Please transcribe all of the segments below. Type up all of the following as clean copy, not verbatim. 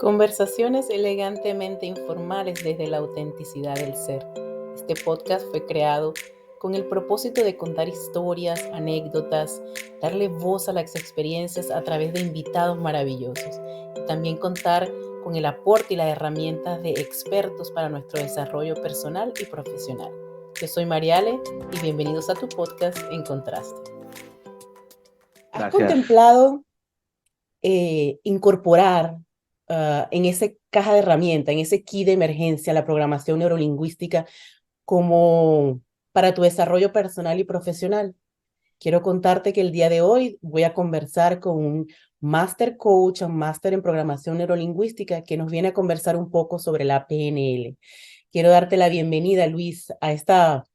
Conversaciones elegantemente informales desde la autenticidad del ser. Este podcast fue creado con el propósito de contar historias, anécdotas, darle voz a las experiencias a través de invitados maravillosos y también contar con el aporte y las herramientas de expertos para nuestro desarrollo personal y profesional. Yo soy Mariale y bienvenidos a tu podcast En Contraste. ¿Has Gracias. contemplado incorporar en esa caja de herramientas, en ese kit de emergencia, la programación neurolingüística como para tu desarrollo personal y profesional? Quiero contarte que el día de hoy voy a conversar con un Master Coach, un Máster en Programación Neurolingüística, que nos viene a conversar un poco sobre la PNL. Quiero darte la bienvenida, Luis, a esta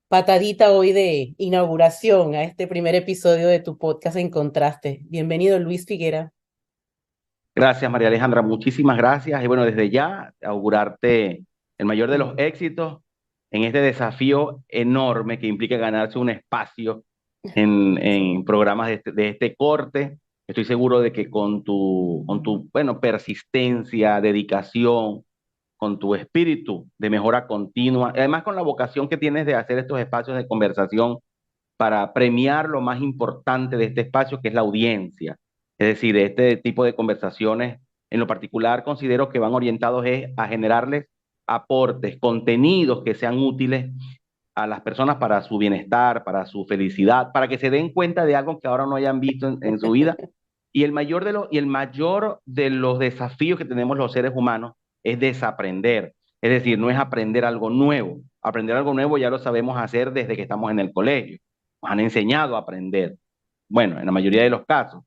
patadita hoy de inauguración, a este primer episodio de tu podcast En Contraste. Bienvenido, Luis Figuera. Gracias, María Alejandra. Muchísimas gracias. Y bueno, desde ya, augurarte el mayor de los éxitos en este desafío enorme que implica ganarse un espacio en programas de este corte. Estoy seguro de que con tu persistencia, dedicación, con tu espíritu de mejora continua, y además con la vocación que tienes de hacer estos espacios de conversación para premiar lo más importante de este espacio, que es la audiencia. Es decir, este tipo de conversaciones, en lo particular, considero que van orientados a generarles aportes, contenidos que sean útiles a las personas para su bienestar, para su felicidad, para que se den cuenta de algo que ahora no hayan visto en su vida. Y el mayor de los desafíos que tenemos los seres humanos es desaprender. Es decir, no es aprender algo nuevo. Aprender algo nuevo ya lo sabemos hacer desde que estamos en el colegio. Nos han enseñado a aprender. Bueno, en la mayoría de los casos.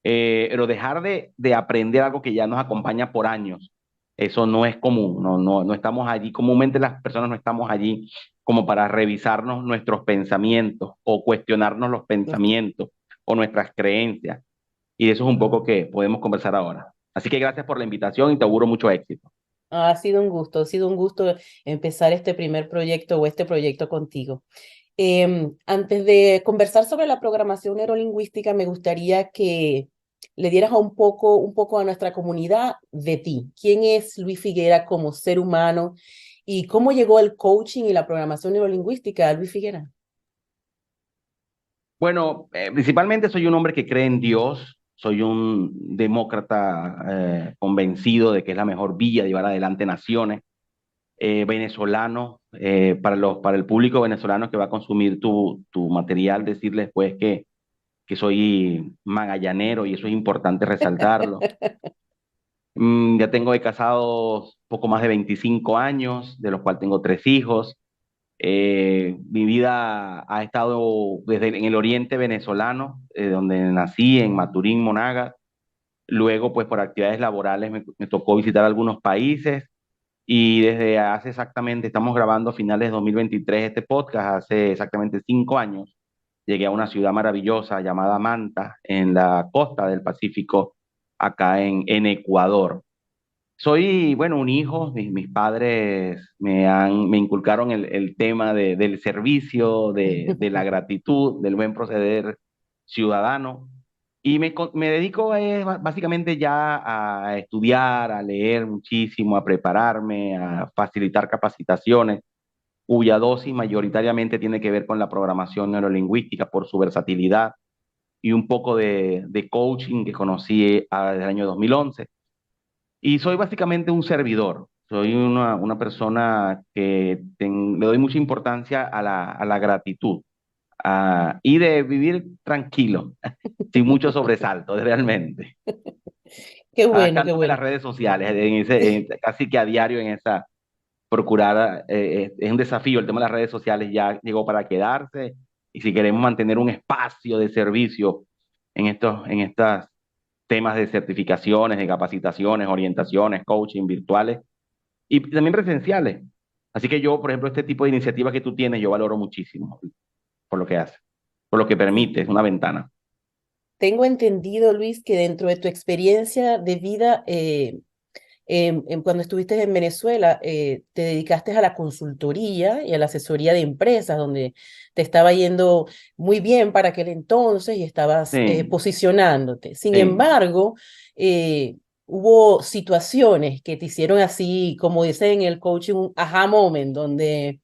Pero dejar de aprender algo que ya nos acompaña por años, eso no es común. No estamos allí. Comúnmente las personas no estamos allí como para revisarnos nuestros pensamientos o cuestionarnos los pensamientos o nuestras creencias. Y de eso es un poco que podemos conversar ahora. Así que gracias por la invitación y te auguro mucho éxito. Ha sido un gusto empezar este primer proyecto o este proyecto contigo. Antes de conversar sobre la programación neurolingüística, me gustaría que le dieras un poco a nuestra comunidad de ti. ¿Quién es Luis Figuera como ser humano y cómo llegó el coaching y la programación neurolingüística a Luis Figuera? Bueno, principalmente soy un hombre que cree en Dios, soy un demócrata convencido de que es la mejor vía de llevar adelante naciones, venezolano, para el público venezolano que va a consumir tu material, decirles pues que soy magallanero y eso es importante resaltarlo. Ya tengo de casados poco más de 25 años, de los cuales tengo 3 hijos. Mi vida ha estado desde en el oriente venezolano, donde nací, en Maturín, Monagas. Luego, pues por actividades laborales me tocó visitar algunos países y desde hace exactamente, estamos grabando a finales de 2023 este podcast, hace exactamente 5 años, llegué a una ciudad maravillosa llamada Manta, en la costa del Pacífico, acá en Ecuador. Soy, bueno, un hijo. Mis padres me inculcaron el tema del servicio, de la gratitud, del buen proceder ciudadano. Y me dedico básicamente ya a estudiar, a leer muchísimo, a prepararme, a facilitar capacitaciones, cuya dosis mayoritariamente tiene que ver con la programación neurolingüística por su versatilidad y un poco de coaching que conocí desde el año 2011. Y soy básicamente un servidor. Soy una persona que le doy mucha importancia a la gratitud, y de vivir tranquilo, sin mucho sobresalto, realmente. Qué bueno, qué Adaptándome a bueno. las redes sociales, casi que a diario en esa, procurar, es un desafío. El tema de las redes sociales ya llegó para quedarse, y si queremos mantener un espacio de servicio en estas temas de certificaciones, de capacitaciones, orientaciones, coaching virtuales y también presenciales. Así que yo, por ejemplo, este tipo de iniciativas que tú tienes, yo valoro muchísimo por lo que hace, por lo que permite, es una ventana. Tengo entendido, Luis, que dentro de tu experiencia de vida, cuando estuviste en Venezuela, te dedicaste a la consultoría y a la asesoría de empresas, donde te estaba yendo muy bien para aquel entonces y estabas Sí, posicionándote. Sin sí. embargo, eh, hubo situaciones que te hicieron así, como dicen en el coaching, un aha moment, donde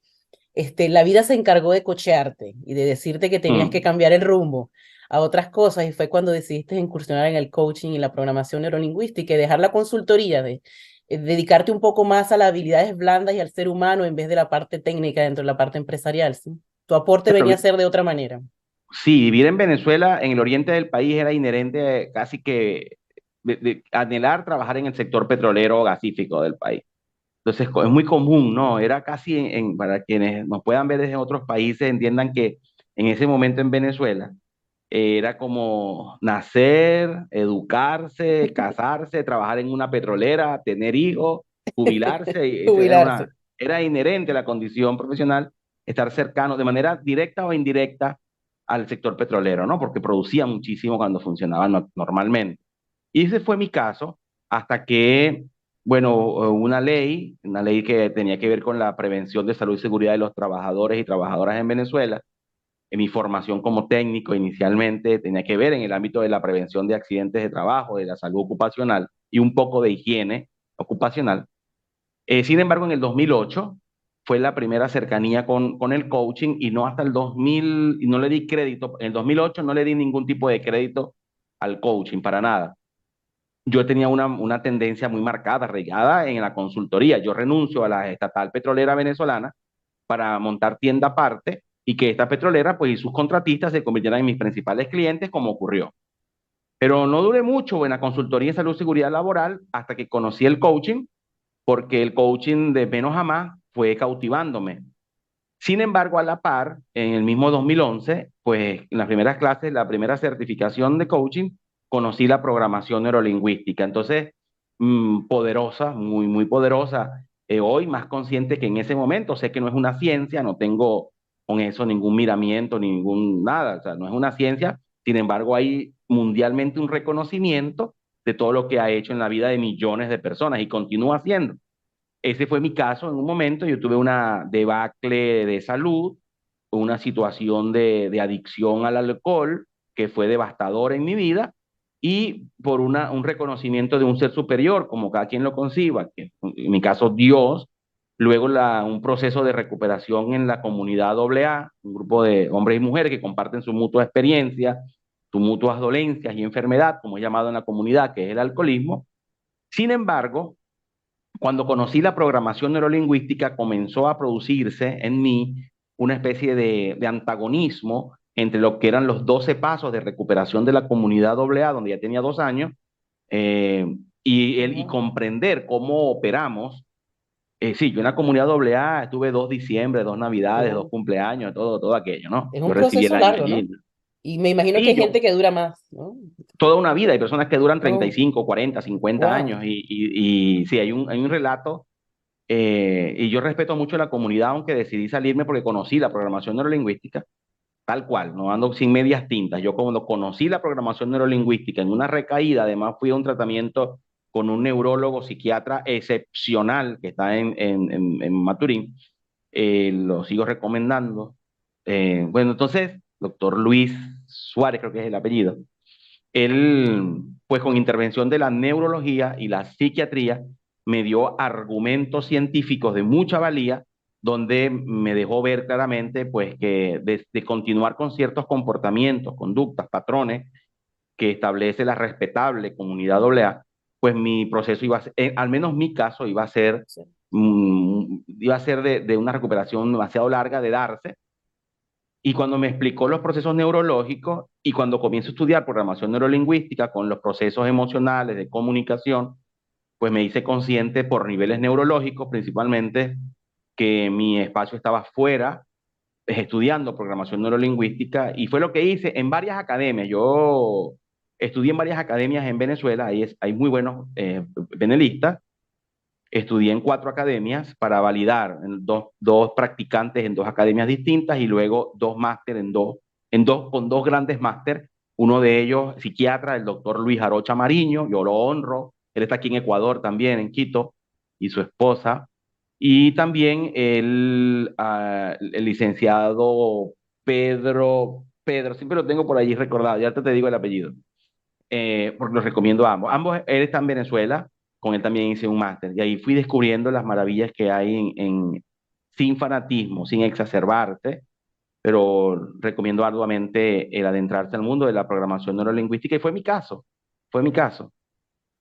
la vida se encargó de cochearte y de decirte que tenías que Mm. cambiar el rumbo a otras cosas, y fue cuando decidiste incursionar en el coaching y la programación neurolingüística y dejar la consultoría, de dedicarte un poco más a las habilidades blandas y al ser humano en vez de la parte técnica dentro de la parte empresarial, ¿sí? Tu aporte Claro, venía a ser de otra manera. sí, vivir en Venezuela, en el oriente del país, era inherente casi que de anhelar trabajar en el sector petrolero o gasífico del país. Entonces, es muy común, ¿no? Era casi, para quienes nos puedan ver desde otros países, entiendan que en ese momento en Venezuela era como nacer, educarse, casarse, trabajar en una petrolera, tener hijos, jubilarse. Y esa Jubilarse. era inherente a la condición profesional estar cercano de manera directa o indirecta al sector petrolero, ¿no? Porque producía muchísimo cuando funcionaba normalmente. Y ese fue mi caso hasta que, bueno, una ley que tenía que ver con la prevención de salud y seguridad de los trabajadores y trabajadoras en Venezuela. En mi formación como técnico inicialmente tenía que ver en el ámbito de la prevención de accidentes de trabajo, de la salud ocupacional y un poco de higiene ocupacional. Sin embargo, en el 2008 fue la primera cercanía con el coaching, y no hasta el 2000, y no le di crédito. En el 2008 no le di ningún tipo de crédito al coaching, para nada. Yo tenía una tendencia muy marcada, arraigada en la consultoría. Yo renuncio a la estatal petrolera venezolana para montar tienda aparte, y que esta petrolera pues y sus contratistas se convirtieran en mis principales clientes, como ocurrió. Pero no duré mucho en la consultoría de salud y seguridad laboral hasta que conocí el coaching, porque el coaching de menos a más fue cautivándome. Sin embargo, a la par, en el mismo 2011, pues en las primeras clases, la primera certificación de coaching, conocí la programación neurolingüística. Entonces, poderosa, muy, muy poderosa. Hoy más consciente que en ese momento. Sé que no es una ciencia, no tengo con eso ningún miramiento, ni ningún nada. O sea, no es una ciencia. Sin embargo, hay mundialmente un reconocimiento de todo lo que ha hecho en la vida de millones de personas y continúa haciendo. Ese fue mi caso en un momento. Yo tuve una debacle de salud, una situación de adicción al alcohol que fue devastador en mi vida, y por un reconocimiento de un ser superior, como cada quien lo conciba, que en mi caso Dios. Luego un proceso de recuperación en la comunidad AA, un grupo de hombres y mujeres que comparten su mutua experiencia, sus mutuas dolencias y enfermedad, como es llamado en la comunidad, que es el alcoholismo. Sin embargo, cuando conocí la programación neurolingüística, comenzó a producirse en mí una especie de antagonismo entre lo que eran los 12 pasos de recuperación de la comunidad AA, donde ya tenía 2 años, eh, y Wow. comprender cómo operamos. Sí, yo en la comunidad AA estuve 2 diciembre, 2 Navidades, dos Oh, cumpleaños, todo aquello, ¿no? es Yo un recibí el proceso año largo, ¿no? allí. Y me imagino que Sí, hay gente que dura más, ¿no? toda una vida. Hay personas que duran treinta y Oh, cinco, 40, 50 wow. años, y sí, hay un relato. Y yo respeto mucho la comunidad, aunque decidí salirme porque conocí la programación neurolingüística, tal cual, no ando sin medias tintas. Yo cuando conocí la programación neurolingüística en una recaída, además fui a un tratamiento con un neurólogo psiquiatra excepcional que está en Maturín. Lo sigo recomendando. Bueno, entonces, doctor Luis Suárez, creo que es el apellido. Él, pues con intervención de la neurología y la psiquiatría, me dio argumentos científicos de mucha valía, donde me dejó ver claramente, pues, que de continuar con ciertos comportamientos, conductas, patrones que establece la respetable comunidad AA, pues mi proceso iba a ser, al menos mi caso, Sí. iba a ser de una recuperación demasiado larga de darse. Y cuando me explicó los procesos neurológicos, y cuando comienzo a estudiar programación neurolingüística con los procesos emocionales de comunicación, pues me hice consciente por niveles neurológicos principalmente que mi espacio estaba fuera, estudiando programación neurolingüística. Y fue lo que hice en varias academias. Yo estudié en varias academias en Venezuela. Hay muy buenos panelistas. Estudié en 4 academias para validar, en dos practicantes en 2 academias distintas, y luego 2 máster con 2 grandes máster. Uno de ellos, psiquiatra, el doctor Luis Arocha Mariño, yo lo honro. Él está aquí en Ecuador también, en Quito, y su esposa. Y también el licenciado Pedro, siempre lo tengo por allí recordado, ya te digo el apellido. porque los recomiendo a ambos. Ambos, él está en Venezuela, con él también hice un máster, y ahí fui descubriendo las maravillas que hay sin fanatismo, sin exacerbarte, pero recomiendo arduamente el adentrarse al mundo de la programación neurolingüística, y fue mi caso.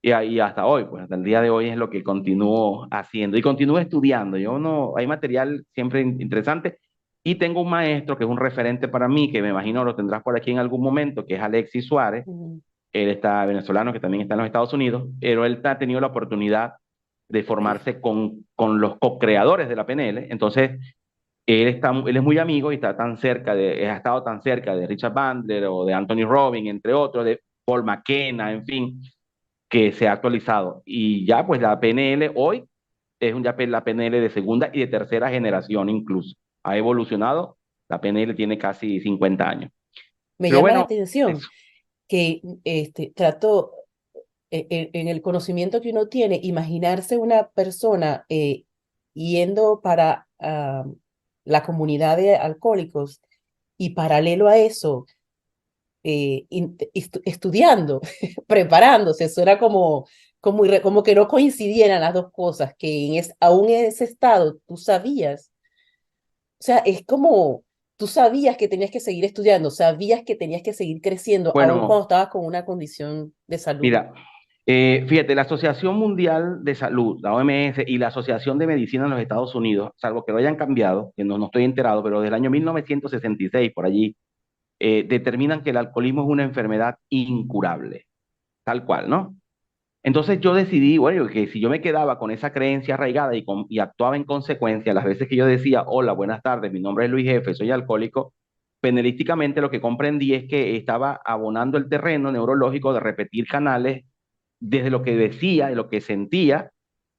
Y ahí hasta hoy, pues hasta el día de hoy es lo que continúo haciendo y continúo estudiando. Yo no, hay material siempre interesante y tengo un maestro que es un referente para mí, que me imagino lo tendrás por aquí en algún momento, que es Alexis Suárez. Ujú. Él está venezolano, que también está en los Estados Unidos, pero él ha tenido la oportunidad de formarse con los co-creadores de la PNL. Entonces, él es muy amigo y está tan cerca ha estado tan cerca de Richard Bandler o de Anthony Robbins, entre otros, de Paul McKenna, en fin, que se ha actualizado. Y ya, pues la PNL hoy es la PNL de segunda y de tercera generación incluso. Ha evolucionado, la PNL tiene casi 50 años. Me Pero llama la bueno, atención eso. que trato en el conocimiento que uno tiene, imaginarse una persona yendo para la comunidad de alcohólicos y paralelo a eso, estudiando, preparándose, eso era como que no coincidieran las dos cosas, que aún en ese estado tú sabías, o sea, es como tú sabías que tenías que seguir estudiando, sabías que tenías que seguir creciendo, aún cuando Bueno, estabas con una condición de salud. mira, fíjate, la Asociación Mundial de Salud, la OMS, y la Asociación de Medicina en los Estados Unidos, salvo que lo hayan cambiado, que no estoy enterado, pero desde el año 1966, por allí, determinan que el alcoholismo es una enfermedad incurable, tal cual, ¿no? Entonces yo decidí, bueno, que si yo me quedaba con esa creencia arraigada y actuaba en consecuencia, las veces que yo decía, hola, buenas tardes, mi nombre es Luis Jefe, soy alcohólico, penalísticamente lo que comprendí es que estaba abonando el terreno neurológico de repetir canales desde lo que decía, de lo que sentía,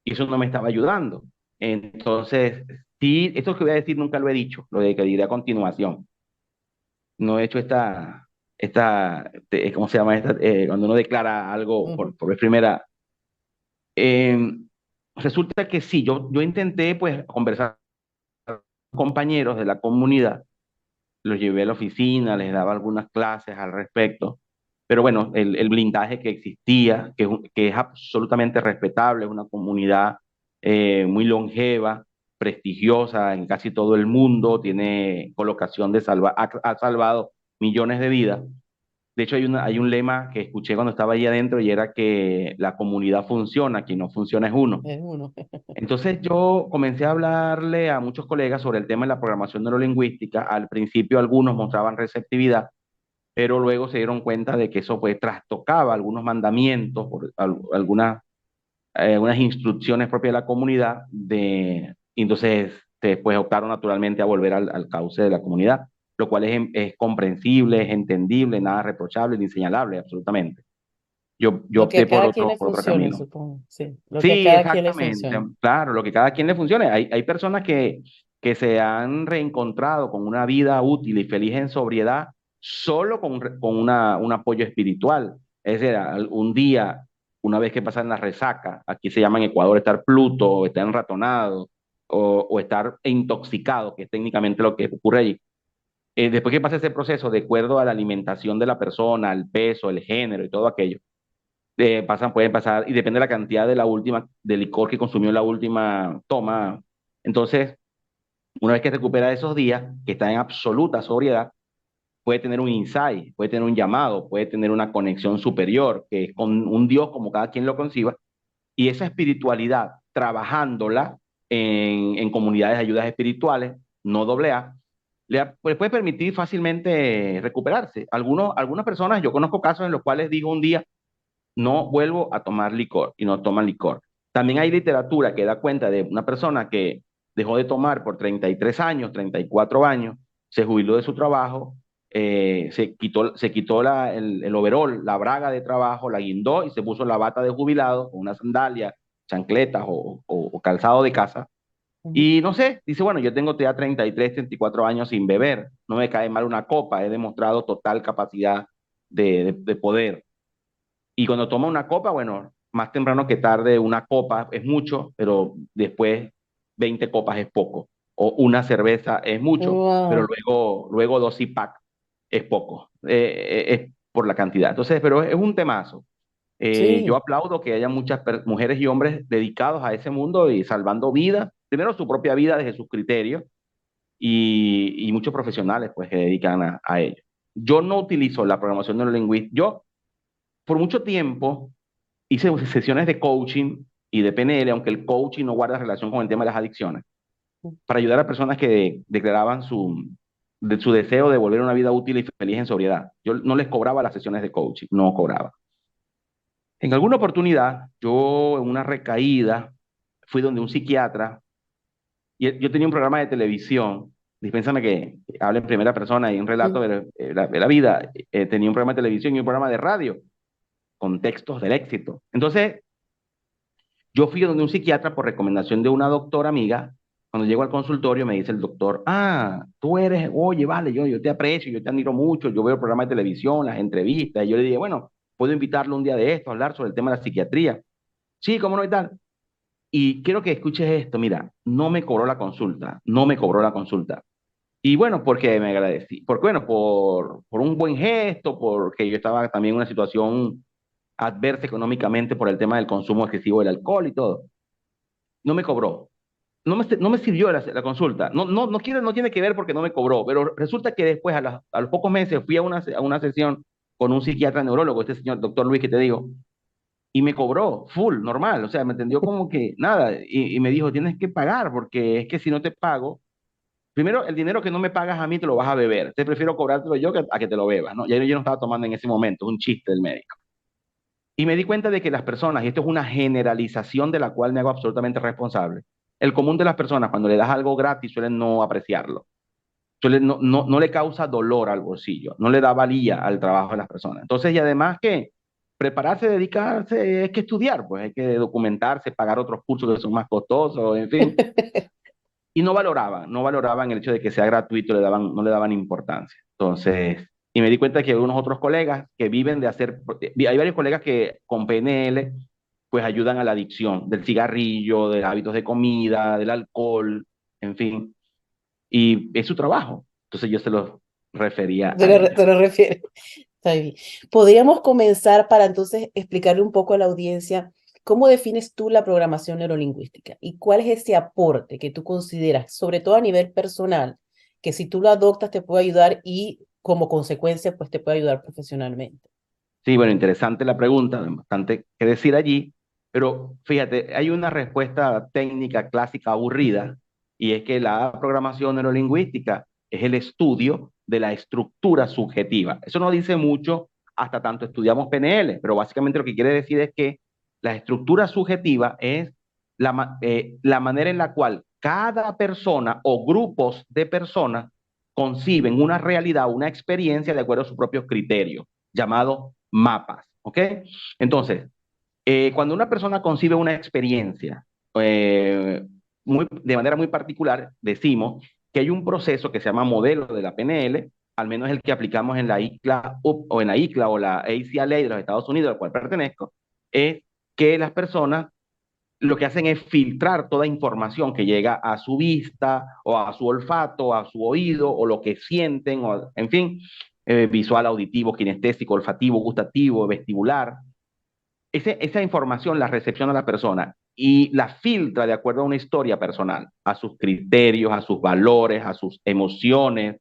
y eso no me estaba ayudando. Entonces, sí, esto que voy a decir nunca lo he dicho, lo de que diré a continuación. No he hecho ¿cómo se llama? Cuando uno declara algo Ujú. por vez primera. Eh, Resulta que sí, yo intenté pues conversar con compañeros de la comunidad, los llevé a la oficina, les daba algunas clases al respecto, pero bueno, el blindaje que existía, que es absolutamente respetable, es una comunidad muy longeva, prestigiosa en casi todo el mundo, tiene colocación ha salvado millones de vidas. De hecho, hay un lema que escuché cuando estaba ahí adentro y era que la comunidad funciona, quien no funciona es uno. Es uno. Entonces yo comencé a hablarle a muchos colegas sobre el tema de la programación neurolingüística. Al principio algunos mostraban receptividad, pero luego se dieron cuenta de que eso pues trastocaba algunos mandamientos, algunas instrucciones propias de la comunidad, y entonces después optaron naturalmente a volver al cauce de la comunidad, lo cual es comprensible, es entendible, nada reprochable ni señalable, absolutamente. Yo Lo que a opté cada quien le por otro funcione, camino. supongo. Sí, lo que a Sí, cada quien le exactamente. funcione. Claro, lo que cada quien le funcione. Hay personas que se han reencontrado con una vida útil y feliz en sobriedad solo con un apoyo espiritual. Es decir, un día, una vez que pasan la resaca, aquí se llama en Ecuador estar pluto, o estar enratonado, o estar intoxicado, que es técnicamente lo que ocurre allí. Después que pasa ese proceso, de acuerdo a la alimentación de la persona, al peso, el género y todo aquello, pueden pasar, y depende de la cantidad de licor que consumió en la última toma. Entonces, una vez que recupera esos días, que está en absoluta sobriedad, puede tener un insight, puede tener un llamado, puede tener una conexión superior, que es con un Dios como cada quien lo conciba, y esa espiritualidad, trabajándola en comunidades de ayudas espirituales, no doble A, pues puede permitir fácilmente recuperarse. Algunas personas, yo conozco casos en los cuales digo un día, no vuelvo a tomar licor y no toman licor. También hay literatura que da cuenta de una persona que dejó de tomar por 33 años, 34 años, se jubiló de su trabajo, se quitó el overol, la braga de trabajo, la guindó y se puso la bata de jubilado con una sandalia, chancletas o calzado de casa. Ujú. Y no sé, dice, bueno, yo tengo ya 33, 34 años sin beber, no me cae mal una copa, he demostrado total capacidad de poder. Y cuando toma una copa, bueno, más temprano que tarde una copa es mucho, pero después 20 copas es poco. O una cerveza es mucho, pero Wow. luego dos pack es poco. por la cantidad. Entonces, pero es un temazo. Yo Sí, aplaudo que haya muchas mujeres y hombres dedicados a ese mundo y salvando vidas, primero su propia vida desde sus criterios y muchos profesionales pues que dedican a ello. Yo no utilizo la programación neurolingüística. Yo por mucho tiempo hice sesiones de coaching y de PNL, aunque el coaching no guarda relación con el tema de las adicciones, para ayudar a personas que declaraban su deseo de volver a una vida útil y feliz en sobriedad. Yo no les cobraba las sesiones de coaching, no cobraba. En alguna oportunidad, yo en una recaída fui donde un psiquiatra y yo tenía un programa de televisión, dispénsame que hable en primera persona y un relato mm, de la vida. Tenía un programa de televisión y un programa de radio con textos del éxito. Entonces, yo fui donde un psiquiatra por recomendación de una doctora amiga. Cuando llego al consultorio me dice el doctor, tú eres, oye, vale, yo te aprecio, yo te admiro mucho, yo veo el programa de televisión, las entrevistas, y yo le dije, bueno, puedo invitarlo un día de esto a hablar sobre el tema de la psiquiatría. Sí, cómo no y tal. Y quiero que escuches esto, mira, no me cobró la consulta, no me cobró la consulta. Y bueno, porque me agradecí, porque bueno, por un buen gesto, porque yo estaba también en una situación adversa económicamente por el tema del consumo excesivo del alcohol y todo. No me cobró. No me sirvió la consulta. No tiene que ver porque no me cobró, pero resulta que después, a los pocos meses, fui a una sesión con un psiquiatra neurólogo, este señor, doctor Luis, que te digo, y me cobró full, normal, o sea, me entendió como que nada, y me dijo, tienes que pagar, porque es que si no te pago, primero, el dinero que no me pagas a mí te lo vas a beber, te prefiero cobrártelo yo que, a que te lo bebas, ¿no? Ya yo no estaba tomando en ese momento, es un chiste del médico. Y me di cuenta de que las personas, y esto es una generalización de la cual me hago absolutamente responsable, el común de las personas cuando le das algo gratis suelen no apreciarlo, no le causa dolor al bolsillo, no le da valía al trabajo de las personas. Entonces, y además que prepararse, dedicarse, es que estudiar, pues hay que documentarse, pagar otros cursos que son más costosos, en fin. Y no valoraban el hecho de que sea gratuito, no le daban importancia. Entonces, y me di cuenta que hay unos otros colegas que viven de hacer, hay varios colegas que con PNL, pues ayudan a la adicción del cigarrillo, de hábitos de comida, del alcohol, en fin, y es su trabajo. Entonces yo se los refería a ellos. te lo refieres. Está bien. Podríamos comenzar para entonces explicarle un poco a la audiencia cómo defines tú la programación neurolingüística y cuál es ese aporte que tú consideras, sobre todo a nivel personal, que si tú lo adoptas te puede ayudar y como consecuencia pues te puede ayudar profesionalmente. Sí, bueno, interesante la pregunta, bastante que decir allí, pero fíjate, hay una respuesta técnica clásica aburrida, y es que la programación neurolingüística es el estudio de la estructura subjetiva. Eso no dice mucho hasta tanto estudiamos PNL, pero básicamente lo que quiere decir es que la estructura subjetiva es la manera en la cual cada persona o grupos de personas conciben una realidad, una experiencia de acuerdo a sus propios criterios, llamado mapas, ¿ok? Entonces, cuando una persona concibe una experiencia eh, de manera muy particular, decimos que hay un proceso que se llama modelo de la PNL, al menos el que aplicamos en la ICLA o en la ICLA o la ACLA de los Estados Unidos, al cual pertenezco, es que las personas lo que hacen es filtrar toda información que llega a su vista o a su olfato, a su oído o lo que sienten, o, en fin, visual, auditivo, kinestésico, olfativo, gustativo, vestibular. Esa información la recepciona la persona y la filtra de acuerdo a una historia personal, a sus criterios, a sus valores, a sus emociones,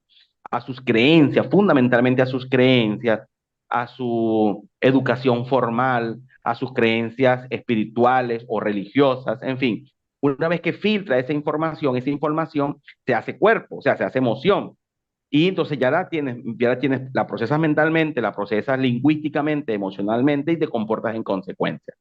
a sus creencias, fundamentalmente a sus creencias, a su educación formal, a sus creencias espirituales o religiosas, en fin. Una vez que filtra esa información se hace cuerpo, o sea, se hace emoción. Y entonces ya la tienes, la procesas mentalmente, la procesas lingüísticamente, emocionalmente y te comportas en consecuencia.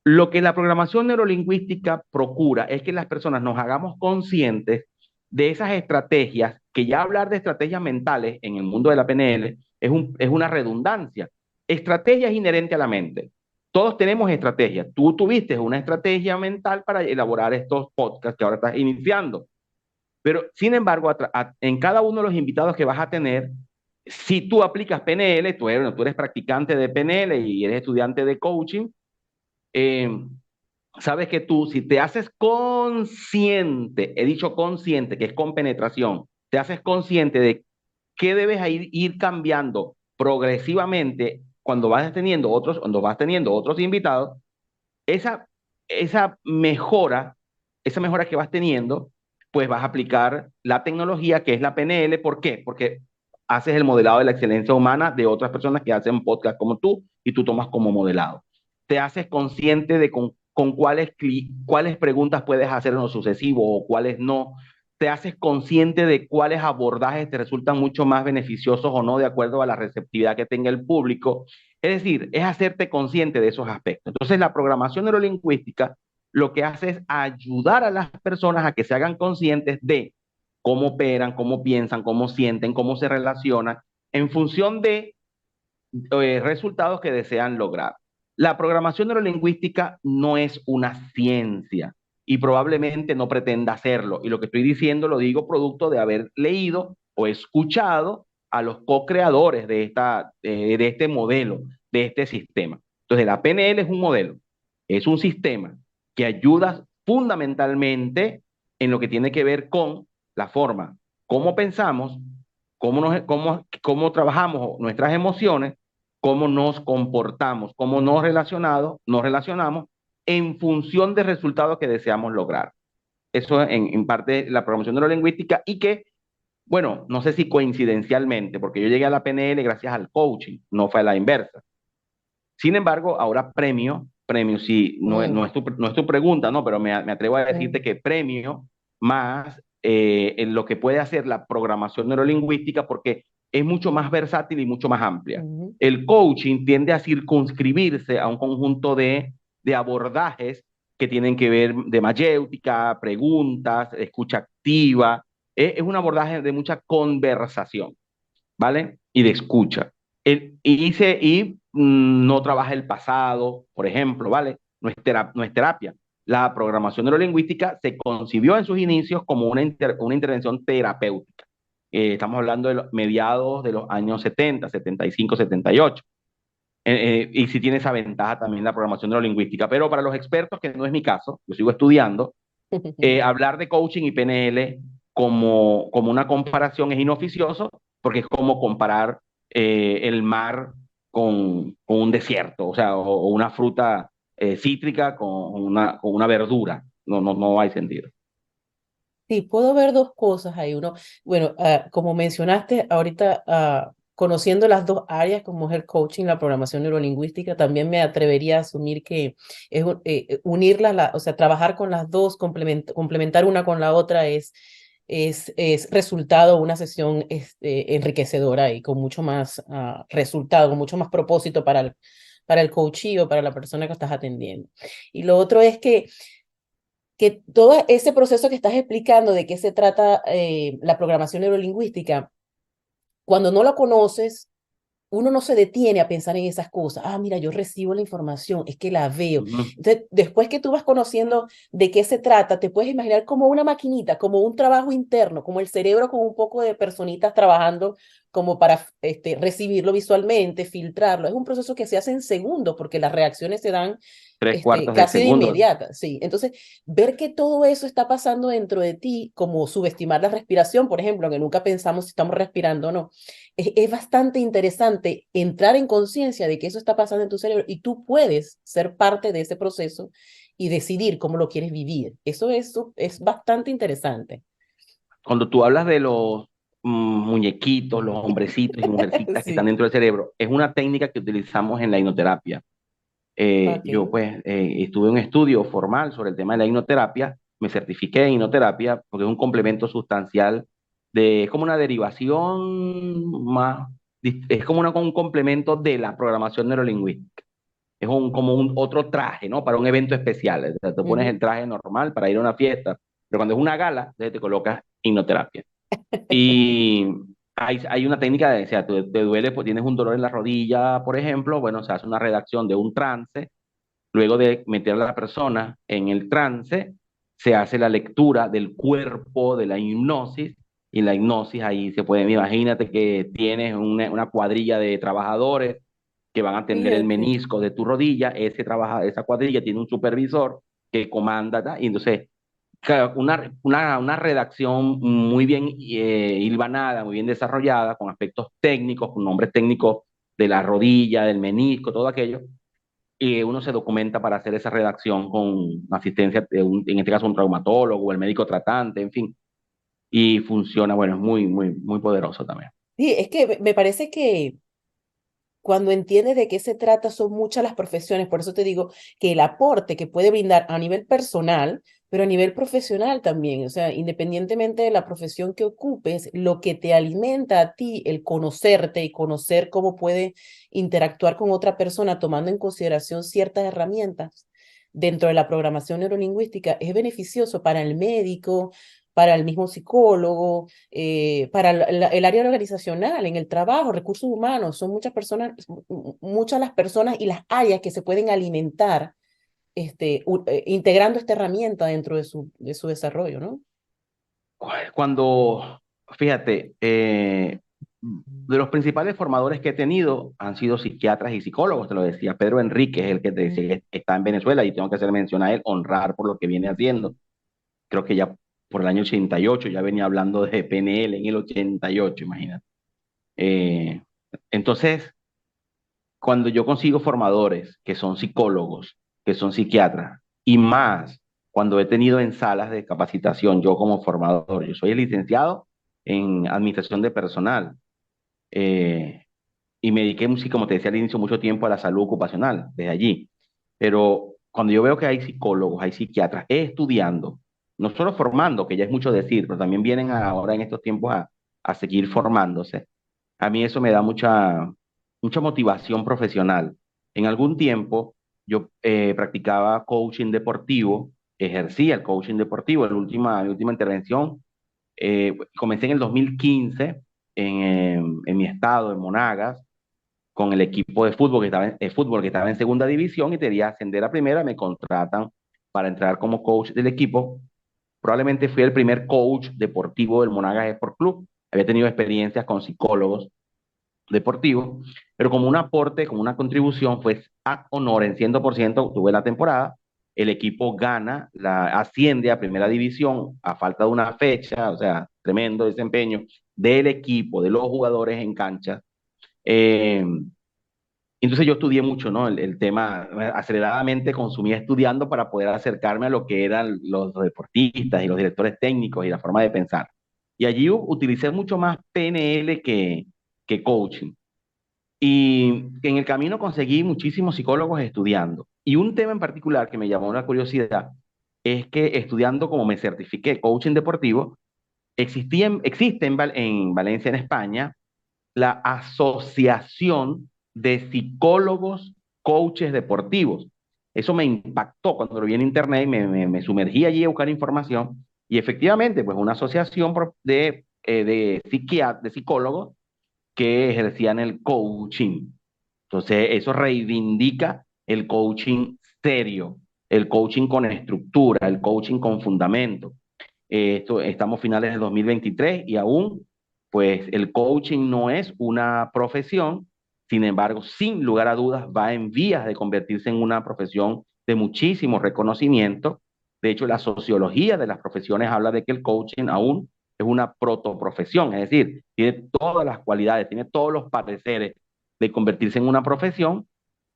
Lo que la programación neurolingüística procura es que las personas nos hagamos conscientes de esas estrategias, que ya hablar de estrategias mentales en el mundo de la PNL es una redundancia. Estrategia es inherente a la mente. Todos tenemos estrategias. Tú tuviste una estrategia mental para elaborar estos podcasts que ahora estás iniciando. Pero, sin embargo, en cada uno de los invitados que vas a tener, si tú aplicas PNL, tú eres practicante de PNL y eres estudiante de coaching, eh, sabes que tú, si te haces consciente, he dicho consciente, que es con penetración, te haces consciente de qué debes ir cambiando progresivamente, cuando vas teniendo otros invitados, esa, esa mejora que vas teniendo, pues vas a aplicar la tecnología que es la PNL. ¿Por qué? Porque haces el modelado de la excelencia humana de otras personas que hacen podcast como tú y tú tomas como modelado. Te haces consciente de con cuáles preguntas puedes hacer en lo sucesivo o cuáles no. Te haces consciente de cuáles abordajes te resultan mucho más beneficiosos o no de acuerdo a la receptividad que tenga el público. Es decir, es hacerte consciente de esos aspectos. Entonces, la programación neurolingüística lo que hace es ayudar a las personas a que se hagan conscientes de cómo operan, cómo piensan, cómo sienten, cómo se relacionan en función de resultados que desean lograr. La programación neurolingüística no es una ciencia y probablemente no pretenda hacerlo. Y lo que estoy diciendo lo digo producto de haber leído o escuchado a los co-creadores de este modelo, de este sistema. Entonces, la PNL es un modelo, es un sistema que ayuda fundamentalmente en lo que tiene que ver con la forma, cómo pensamos, cómo trabajamos nuestras emociones, cómo nos comportamos, cómo nos relacionamos en función de resultados que deseamos lograr. Eso en parte la programación neurolingüística y que, bueno, no sé si coincidencialmente, porque yo llegué a la PNL gracias al coaching, no fue a la inversa. Sin embargo, ahora premio sí, Mm, no es tu pregunta, ¿no? Pero me atrevo a mm, decirte que premio más en lo que puede hacer la programación neurolingüística porque es mucho más versátil y mucho más amplia. mm. El coaching tiende a circunscribirse a un conjunto de abordajes que tienen que ver de mayéutica, preguntas, escucha activa. Es un abordaje de mucha conversación. ¿Vale? Y de escucha. No trabaja el pasado, por ejemplo, ¿vale? No es terapia. La programación neurolingüística se concibió en sus inicios como una intervención terapéutica. Estamos hablando de los mediados de los años 70, 75, 78. Y sí tiene esa ventaja también la programación neurolingüística. Pero para los expertos, que no es mi caso, yo sigo estudiando, hablar de coaching y PNL como una comparación es inoficioso porque es como comparar el mar con un desierto, o sea, o una fruta cítrica con una verdura. No hay sentido. Sí, puedo ver dos cosas ahí. Uno, bueno, como mencionaste ahorita, conociendo las dos áreas como es el coaching, la programación neurolingüística, también me atrevería a asumir que es unirlas, o sea, trabajar con las dos, complementar una con la otra es resultado una sesión enriquecedora y con mucho más resultado, con mucho más propósito para el coachee o para la persona que estás atendiendo. Y lo otro es que todo ese proceso que estás explicando de qué se trata la programación neurolingüística, cuando no lo conoces, uno no se detiene a pensar en esas cosas. Ah, mira, yo recibo la información, es que la veo. Ujú. Entonces, después que tú vas conociendo de qué se trata, te puedes imaginar como una maquinita, como un trabajo interno, como el cerebro con un poco de personitas trabajando como para recibirlo visualmente, filtrarlo. Es un proceso que se hace en segundos porque las reacciones se dan Tres cuartos de casi de segundo. inmediata, sí. Entonces, ver que todo eso está pasando dentro de ti, como subestimar la respiración, por ejemplo, que nunca pensamos si estamos respirando o no, es bastante interesante entrar en conciencia de que eso está pasando en tu cerebro y tú puedes ser parte de ese proceso y decidir cómo lo quieres vivir. Eso es bastante interesante. Cuando tú hablas de los muñequitos, los hombrecitos y mujercitas que están Sí, dentro del cerebro, es una técnica que utilizamos en la hipnoterapia. Yo ok. pues estuve en un estudio formal sobre el tema de la hipnoterapia, me certifiqué en hipnoterapia porque es un complemento sustancial es como una derivación más, es como un complemento de la programación neurolingüística. Es como un otro traje, ¿no? Para un evento especial. O sea, te pones el Ujú. traje normal para ir a una fiesta, pero cuando es una gala, entonces te colocas hipnoterapia. Y hay una técnica de, o sea, te duele, pues tienes un dolor en la rodilla, por ejemplo, bueno, se hace una redacción de un trance. Luego de meter a la persona en el trance, se hace la lectura del cuerpo de la hipnosis. Y en la hipnosis ahí se puede, imagínate que tienes una cuadrilla de trabajadores que van a atender el Fíjate. menisco de tu rodilla. Esa cuadrilla tiene un supervisor que comanda, ¿tá? Y entonces claro, una redacción muy bien hilvanada, muy bien desarrollada, con aspectos técnicos, con nombres técnicos de la rodilla, del menisco, todo aquello, y uno se documenta para hacer esa redacción con asistencia de en este caso un traumatólogo, el médico tratante, en fin, y funciona, bueno, es muy, muy, muy poderoso también. Sí, es que me parece que cuando entiendes de qué se trata, son muchas las profesiones. Por eso te digo que el aporte que puede brindar a nivel personal, pero a nivel profesional también, o sea, independientemente de la profesión que ocupes, lo que te alimenta a ti, el conocerte y conocer cómo puede interactuar con otra persona, tomando en consideración ciertas herramientas dentro de la programación neurolingüística, es beneficioso para el médico, para el mismo psicólogo, para el área organizacional, en el trabajo, recursos humanos. Son muchas personas, muchas las personas y las áreas que se pueden alimentar integrando esta herramienta dentro de su desarrollo, ¿no? Cuando, fíjate, de los principales formadores que he tenido han sido psiquiatras y psicólogos, te lo decía. Pedro Enrique es el que te Mm. decía que está en Venezuela y tengo que hacer mención a él, honrar por lo que viene haciendo. Creo que ya por el año 88 ya venía hablando de PNL en el 88, imagínate. Eh, entonces, cuando yo consigo formadores que son psicólogos, que son psiquiatras, y más cuando he tenido en salas de capacitación, yo como formador, yo soy licenciado en administración de personal, eh, y me dediqué, como te decía al inicio, mucho tiempo a la salud ocupacional, desde allí. Pero cuando yo veo que hay psicólogos, hay psiquiatras estudiando, no solo formando, que ya es mucho decir, pero también vienen ahora en estos tiempos a seguir formándose, a mí eso me da mucha motivación profesional. En algún tiempo yo practicaba coaching deportivo, ejercía el coaching deportivo. Mi última intervención comencé en el 2015 en mi estado, en Monagas, con el equipo de fútbol que estaba en segunda división y quería ascender a primera. Me contratan para entrar como coach del equipo. Probablemente fui el primer coach deportivo del Monagas Sport Club. Había tenido experiencias con psicólogos deportivo, pero como un aporte, como una contribución, fue a honor en 100%, tuve la temporada, el equipo gana, asciende a primera división a falta de una fecha, o sea, tremendo desempeño del equipo, de los jugadores en cancha. Eh, entonces yo estudié mucho, ¿no? El tema, aceleradamente consumía estudiando para poder acercarme a lo que eran los deportistas y los directores técnicos y la forma de pensar. Y allí utilicé mucho más PNL que coaching. Y en el camino conseguí muchísimos psicólogos estudiando. Y un tema en particular que me llamó la curiosidad es que estudiando como me certifiqué coaching deportivo, existe en Valencia, en España, la Asociación de Psicólogos Coaches Deportivos. Eso me impactó cuando lo vi en internet, me sumergí allí a buscar información y efectivamente, pues una asociación de psicólogos que ejercían el coaching. Entonces, eso reivindica el coaching serio, el coaching con estructura, el coaching con fundamento. Estamos finales de 2023 y aún, pues el coaching no es una profesión, sin embargo, sin lugar a dudas, va en vías de convertirse en una profesión de muchísimo reconocimiento. De hecho, la sociología de las profesiones habla de que el coaching aún es una protoprofesión, es decir, tiene todas las cualidades, tiene todos los pareceres de convertirse en una profesión,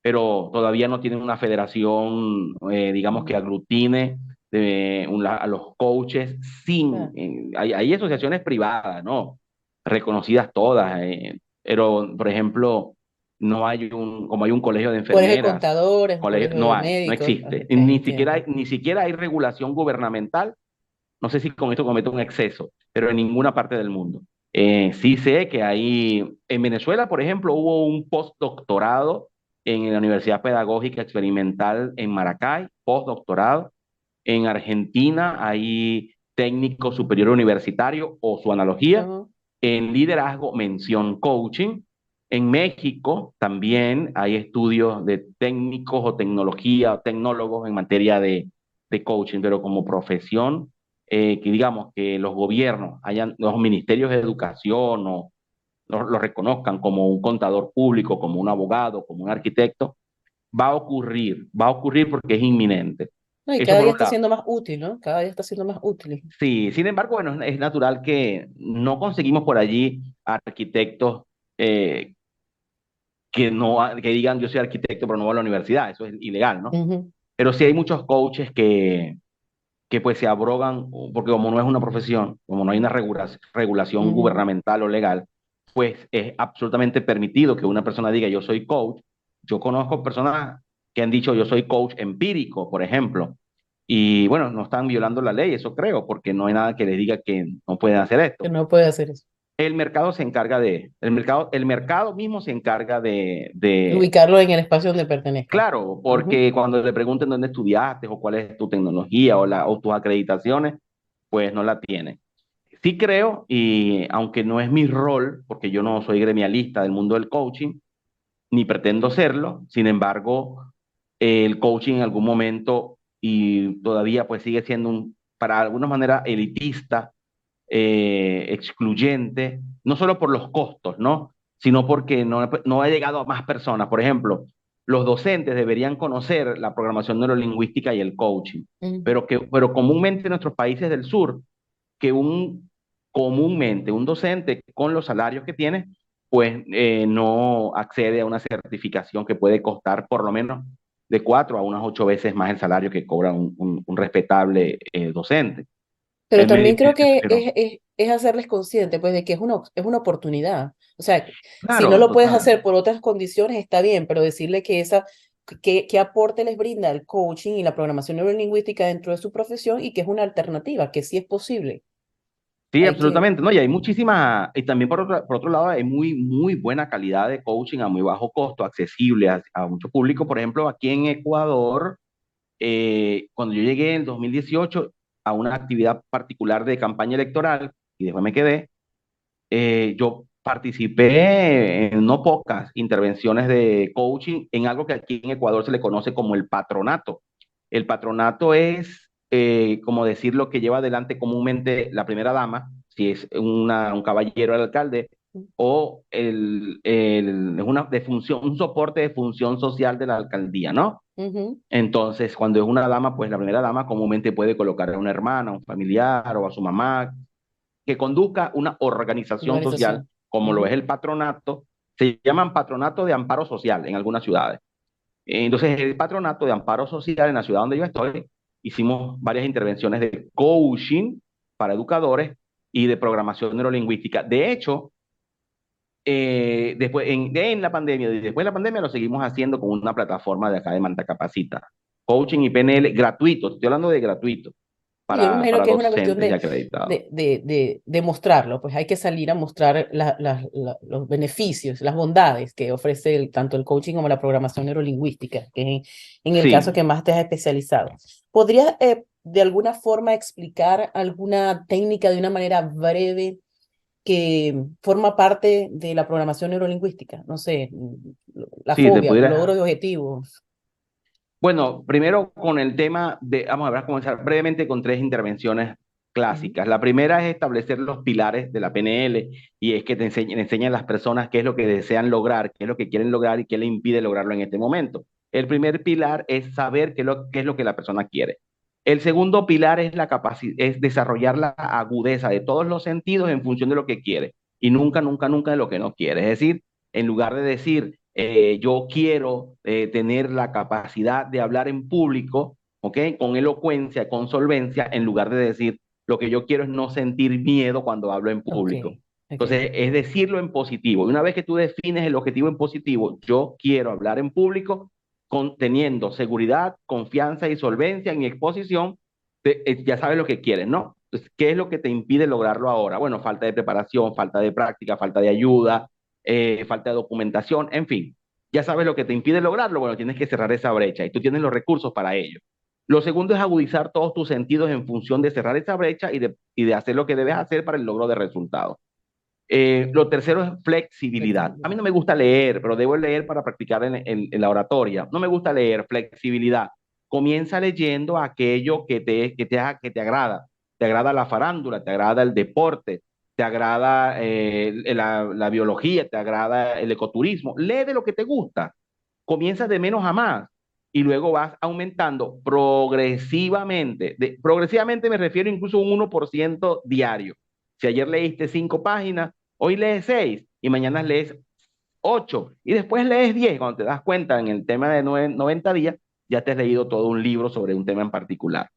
pero todavía no tiene una federación, digamos, que aglutine a los coaches Ah, hay asociaciones privadas, ¿no? Reconocidas todas, pero, por ejemplo, no hay como hay un colegio de colegio de enfermeras, contadores, un colegio no de hay, no médicos. Ah, existe. ok, entiendo. Ni siquiera hay regulación gubernamental. No sé si con esto cometo un exceso, pero en ninguna parte del mundo. Sí sé que hay, en Venezuela, por ejemplo, hubo un postdoctorado en la Universidad Pedagógica Experimental en Maracay, postdoctorado. En Argentina hay técnico superior universitario o su analogía. Ajá. En liderazgo, mención coaching. En México también hay estudios de técnicos o tecnología, tecnólogos en materia de coaching, pero como profesión, que digamos que los gobiernos, los ministerios de educación o lo reconozcan como un contador público, como un abogado, como un arquitecto, va a ocurrir porque es inminente. No, y Eso cada por día un está lado. siendo más útil, ¿no? Cada día está siendo más útil. Sí, sin embargo, bueno, es natural que no conseguimos por allí arquitectos eh, que digan yo soy arquitecto pero no voy a la universidad, eso es ilegal, ¿no? Ujú, Pero sí hay muchos coaches que pues se abrogan, porque como no es una profesión, como no hay una regulación ujú. gubernamental o legal, pues es absolutamente permitido que una persona diga yo soy coach. Yo conozco personas que han dicho yo soy coach empírico, por ejemplo, y bueno, no están violando la ley, eso creo, porque no hay nada que les diga que no pueden hacer Que esto. no puede hacer eso. El mercado mismo se encarga Ubicarlo en el espacio donde pertenezca. claro, Ujú. porque cuando le pregunten dónde estudiaste o cuál es tu tecnología o tus acreditaciones, pues no la tiene. Sí creo, y aunque no es mi rol, porque yo no soy gremialista del mundo del coaching, ni pretendo serlo, sin embargo, el coaching en algún momento y todavía pues sigue siendo para alguna manera elitista, excluyente, no solo por los costos, ¿no? Sino porque no ha llegado a más personas. Por ejemplo, los docentes deberían conocer la programación neurolingüística y el coaching, Ujú. pero comúnmente en nuestros países del sur, que comúnmente un docente con los salarios que tiene, pues no accede a una certificación que puede costar por lo menos de 4 a unas 8 veces más el salario que cobra un respetable docente. Pero también creo que Pero, es hacerles consciente, pues, de que es una oportunidad. O sea, si no claro, lo puedes hacer total. por otras condiciones, está bien, pero decirle que qué aporte les brinda el coaching y la programación neurolingüística dentro de su profesión y que es una alternativa, que sí es posible. Sí, Hay que, absolutamente. No, y hay muchísimas, y también por otro lado, hay muy buena calidad de coaching a muy bajo costo, accesible a mucho público. Por ejemplo, aquí en Ecuador, cuando yo llegué en 2018 a una actividad particular de campaña electoral, y después me quedé, yo participé en no pocas intervenciones de coaching en algo que aquí en Ecuador se le conoce como el patronato. El patronato es, como decir, lo que lleva adelante comúnmente la primera dama, si es un caballero el alcalde, o es una de función, un soporte de función social de la alcaldía, ¿no? ujú, Entonces, cuando es una dama, pues la primera dama comúnmente puede colocar a una hermana, a un familiar o a su mamá que conduzca una organización social, organización. como lo es Ujú. el patronato. Se llaman patronato de amparo social en algunas ciudades. Entonces, el patronato de amparo social en la ciudad donde yo estoy, hicimos varias intervenciones de coaching para educadores y de programación neurolingüística. De hecho, en la pandemia y después de la pandemia lo seguimos haciendo con una plataforma de acá de Manta Capacita. Coaching y PNL gratuito, estoy hablando de gratuito Y yo me imagino para que es una cuestión docentes y acreditados. de mostrarlo, pues hay que salir a mostrar los beneficios, las bondades que ofrece tanto el coaching como la programación neurolingüística, que es en el caso Sí, que más te has especializado. ¿Podrías de alguna forma explicar alguna técnica de una manera breve que forma parte de la programación neurolingüística? No sé, la sí, te fobia, logro pudiera. de objetivos. Bueno, primero con el tema vamos a ver, comenzar brevemente con tres intervenciones Ujú. clásicas. La primera es establecer los pilares de la PNL y es que enseñan a las personas qué es lo que desean lograr, qué es lo que quieren lograr y qué le impide lograrlo en este momento. El primer pilar es saber qué es lo que la persona quiere. El segundo pilar es es desarrollar la agudeza de todos los sentidos en función de lo que quiere y nunca, nunca, nunca de lo que no quiere. Es decir, en lugar de decir, yo quiero tener la capacidad de hablar en público, ¿ok? Con elocuencia, con solvencia, en lugar de decir, lo que yo quiero es no sentir miedo cuando hablo en Ok, público. ok. Entonces, es decirlo en positivo. Y una vez que tú defines el objetivo en positivo, yo quiero hablar en público teniendo seguridad, confianza y solvencia en mi exposición, ya sabes lo que quieres, ¿no? Entonces, ¿qué es lo que te impide lograrlo ahora? Bueno, falta de preparación, falta de práctica, falta de ayuda, falta de documentación, en fin. Ya sabes lo que te impide lograrlo, bueno, tienes que cerrar esa brecha y tú tienes los recursos para ello. Lo segundo es agudizar todos tus sentidos en función de cerrar esa brecha y de hacer lo que debes hacer para el logro de resultados. Lo tercero es flexibilidad. A mí Flexibilidad. no me gusta leer, pero debo leer para practicar en la oratoria. No me gusta leer, flexibilidad. Comienza leyendo aquello que te agrada. Te agrada la farándula, te agrada el deporte, te agrada la biología, te agrada el ecoturismo. Lee de lo que te gusta. Comienza de menos a más y luego vas aumentando progresivamente. Progresivamente me refiero incluso a un 1% diario. Si ayer leíste 5 páginas, hoy lees 6 y mañana lees 8, y después lees 10. Cuando te das cuenta en el tema de 90 días, ya te has leído todo un libro sobre un tema en particular.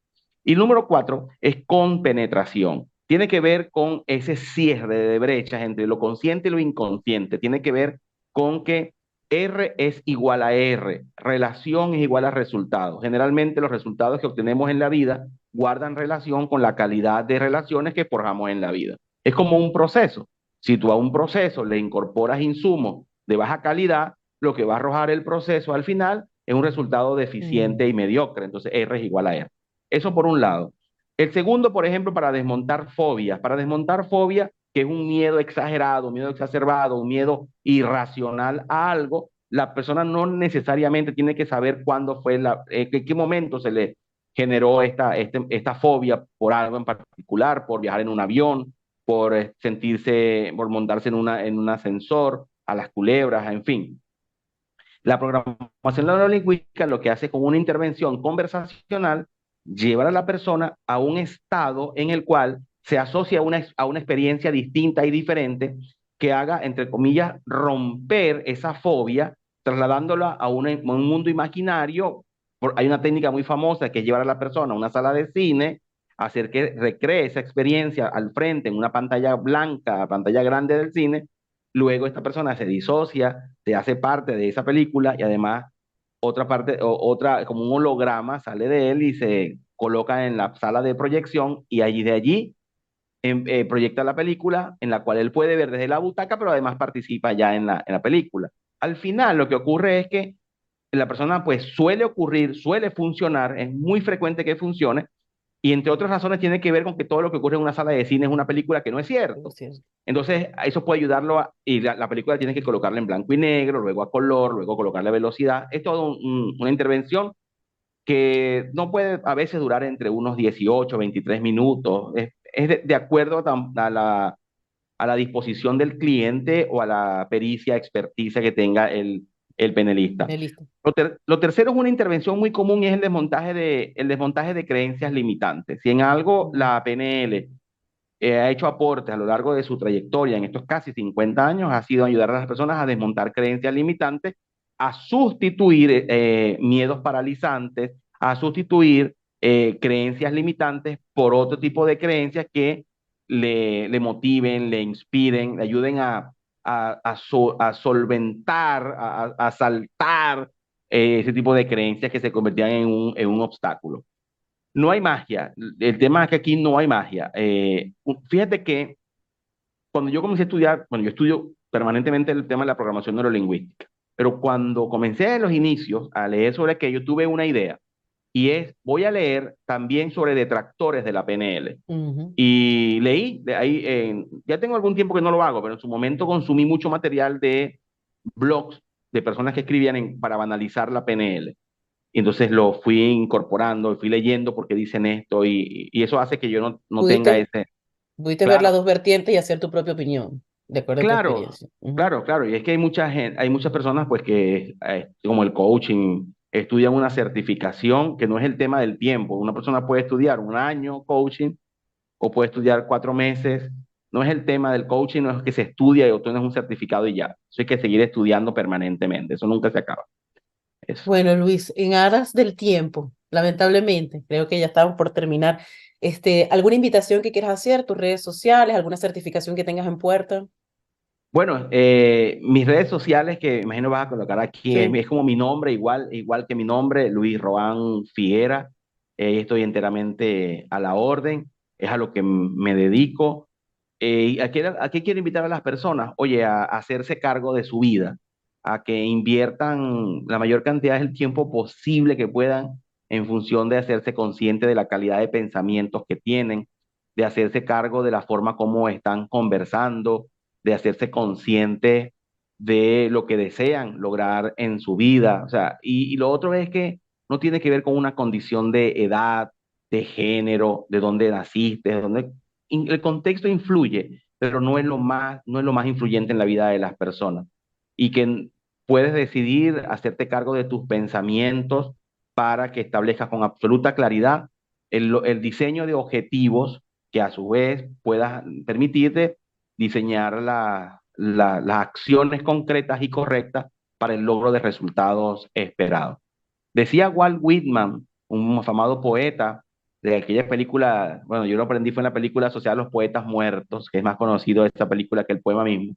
Y número 4 es compenetración. Tiene que ver con ese cierre de brechas entre lo consciente y lo inconsciente. Tiene que ver con que R es igual a R, relación es igual a resultados. Generalmente los resultados que obtenemos en la vida guardan relación con la calidad de relaciones que forjamos en la vida. Es como un proceso. Si tú a un proceso le incorporas insumos de baja calidad, lo que va a arrojar el proceso al final es un resultado deficiente Mm, y mediocre. Entonces R es igual a R. Eso por un lado. El segundo, por ejemplo, para desmontar fobias. Para desmontar fobias, que es un miedo exagerado, un miedo exacerbado, un miedo irracional a algo, la persona no necesariamente tiene que saber cuándo fue qué momento se le generó esta fobia por algo en particular, por viajar en un avión, por sentirse, por montarse en un ascensor, a las culebras, en fin. La programación neurolingüística lo que hace con una intervención conversacional, llevar a la persona a un estado en el cual se asocia a una experiencia distinta y diferente que haga, entre comillas, romper esa fobia, trasladándola a un mundo imaginario. Hay una técnica muy famosa que es llevar a la persona a una sala de cine, hacer que recree esa experiencia al frente en una pantalla blanca, pantalla grande del cine. Luego esta persona se disocia, se hace parte de esa película y además otra parte, otra, como un holograma sale de él y se coloca en la sala de proyección y allí de allí proyecta la película en la cual él puede ver desde la butaca, pero además participa ya en la película. Al final lo que ocurre es que la persona pues suele ocurrir, suele funcionar, es muy frecuente que funcione, y entre otras razones tiene que ver con que todo lo que ocurre en una sala de cine es una película que no es es cierto. cierto. Entonces, eso puede ayudarlo y la película tiene que colocarla en blanco y negro, luego a color, luego colocarle velocidad. Es toda una intervención que no puede a veces durar entre unos 18, 23 minutos. Es de acuerdo a la disposición del cliente o a la pericia, experticia que tenga el penelista. Listo. Lo tercero es una intervención muy común y es el desmontaje de creencias limitantes. Si en algo Mm, la PNL ha hecho aportes a lo largo de su trayectoria en estos casi 50 años, ha sido ayudar a las personas a desmontar creencias limitantes, a sustituir miedos paralizantes, a sustituir creencias limitantes por otro tipo de creencias que le motiven, le inspiren, le ayuden a solventar, a saltar ese tipo de creencias que se convertían en un obstáculo. No hay magia. El tema es que aquí no hay magia. Fíjate que cuando yo comencé a estudiar, bueno, yo estudio permanentemente el tema de la programación neurolingüística, pero cuando comencé en los inicios a leer sobre aquello, tuve una idea y es, voy a leer también sobre detractores de la PNL. ujú. Y leí, de ahí, ya tengo algún tiempo que no lo hago, pero en su momento consumí mucho material de blogs de personas que escribían para banalizar la PNL. Y entonces lo fui incorporando, fui leyendo porque dicen esto y eso hace que yo no tenga Pudiste, ese. pudiste ver las Claro, dos vertientes y hacer tu propia opinión, de acuerdo a tu claro, experiencia. Ujú. claro, claro. Y es que hay mucha gente, hay muchas personas pues que, como el coaching, estudian una certificación que no es el tema del tiempo. Una persona puede estudiar un año coaching o puede estudiar 4 meses. No es el tema del coaching, no es que se estudia y obtienes un certificado y ya. Eso hay que seguir estudiando permanentemente. Eso nunca se acaba. Eso. Bueno, Luis, en aras del tiempo, lamentablemente, creo que ya estamos por terminar. ¿Alguna invitación que quieras hacer, tus redes sociales, alguna certificación que tengas en puerta? Bueno, mis redes sociales que imagino vas a colocar aquí Sí. es como mi nombre, igual que mi nombre, Luis Roán Figuera. Estoy enteramente a la orden, es a lo que me dedico. ¿Y a qué quiero invitar a las personas? Oye, a hacerse cargo de su vida, a que inviertan la mayor cantidad del tiempo posible que puedan en función de hacerse consciente de la calidad de pensamientos que tienen, de hacerse cargo de la forma como están conversando, de hacerse consciente de lo que desean lograr en su vida. O sea, y lo otro es que no tiene que ver con una condición de edad, de género, de dónde naciste, de dónde el contexto influye, pero no es lo más influyente en la vida de las personas. Y que puedes decidir hacerte cargo de tus pensamientos para que establezcas con absoluta claridad el diseño de objetivos que a su vez puedas permitirte diseñar las acciones concretas y correctas para el logro de resultados esperados. Decía Walt Whitman, un afamado poeta de aquella película, bueno, yo lo aprendí fue en la película asociada a los poetas muertos, que es más conocido esta película que el poema mismo.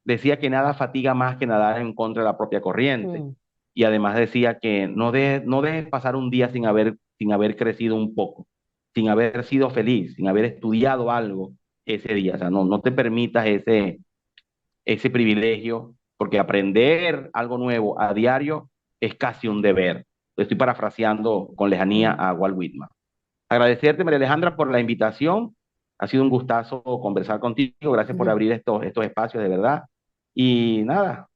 Decía que nada fatiga más que nadar en contra de la propia corriente. Mm, Y además decía que no dejes pasar un día sin haber crecido un poco, sin haber sido feliz, sin haber estudiado algo ese día. O sea, no te permitas ese privilegio, porque aprender algo nuevo a diario es casi un deber. Estoy parafraseando con lejanía mm, a Walt Whitman. Agradecerte, María Alejandra, por la invitación. Ha sido un gustazo conversar contigo. Gracias por mm. abrir estos espacios, de verdad. Y nada,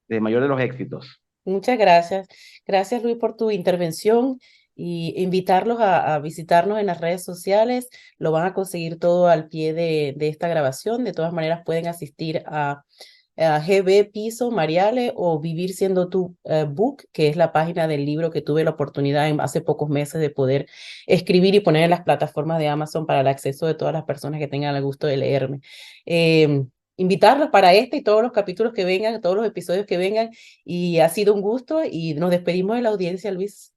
de mayor de los éxitos. Muchas gracias. Gracias, Luis, por tu intervención y invitarlos a visitarnos en las redes sociales. Lo van a conseguir todo al pie de esta grabación. De todas maneras, pueden asistir a GB Piso Mariale o Vivir Siendo Tu Book, que es la página del libro que tuve la oportunidad hace pocos meses de poder escribir y poner en las plataformas de Amazon para el acceso de todas las personas que tengan el gusto de leerme. Invitarlos para este y todos los capítulos que vengan, todos los episodios que vengan, y ha sido un gusto y nos despedimos de la audiencia, Luis.